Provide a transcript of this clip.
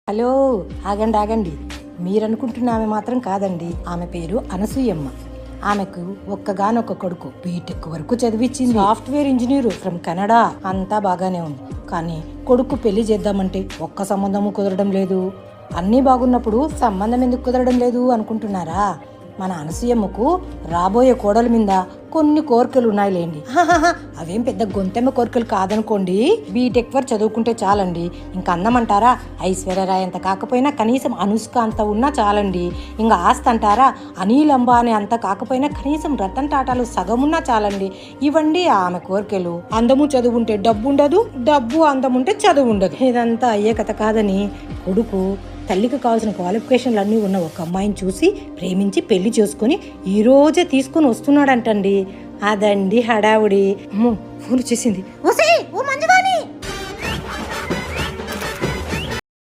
Hello, ఆగండి ఆగండి. మీరనుకుంటున్న ఆమె మాత్రం కాదండి. ఆమె పేరు అనసూయమ్మ. ఆమెకు ఒక్కగానొక్క కొడుకు, బీటెక్ వరకు చదివించింది. Software engineer from Canada. అంతా బాగానే ఉంది. కానీ కొడుకు పెళ్లి చేద్దామంటే ఒక్క సంబంధము కుదరడం లేదు. అన్నీ బాగున్నప్పుడు సంబంధం ఎందుకు కుదరడం లేదు అనుకుంటున్నారా? మన అనసూయమ్మకు రాబోయే కోడల మీద కొన్ని కోరికలు ఉన్నాయిలేండి. అవేం పెద్ద గొంతెమ్మ కోరికలు కాదనుకోండి. బీటెక్ వరకు చదువుకుంటే చాలండి. ఇంకా అందమంటారా? ఐశ్వర్యరాయ్ అంత కాకపోయినా కనీసం అనుష్క అంత ఉన్నా చాలండి. ఇంకా ఆస్తి అంటారా? అనిల్ అంబానీ అంత కాకపోయినా కనీసం రతన్ టాటాలు సగం ఉన్నా చాలండి. ఇవండి ఆమె కోరికలు. అందము చదువు ఉంటే డబ్బు ఉండదు, డబ్బు అందం ఉంటే చదువు ఉండదు. ఇదంతా అయ్యే కథ కాదని కొడుకు తల్లికి కావాల్సిన క్వాలిఫికేషన్లు అన్నీ ఉన్న ఒక అమ్మాయిని చూసి ప్రేమించి పెళ్లి చేసుకుని ఈ రోజే తీసుకుని వస్తున్నాడంటండి. అదండి హడావుడి. ఫోన్ వచ్చేసింది.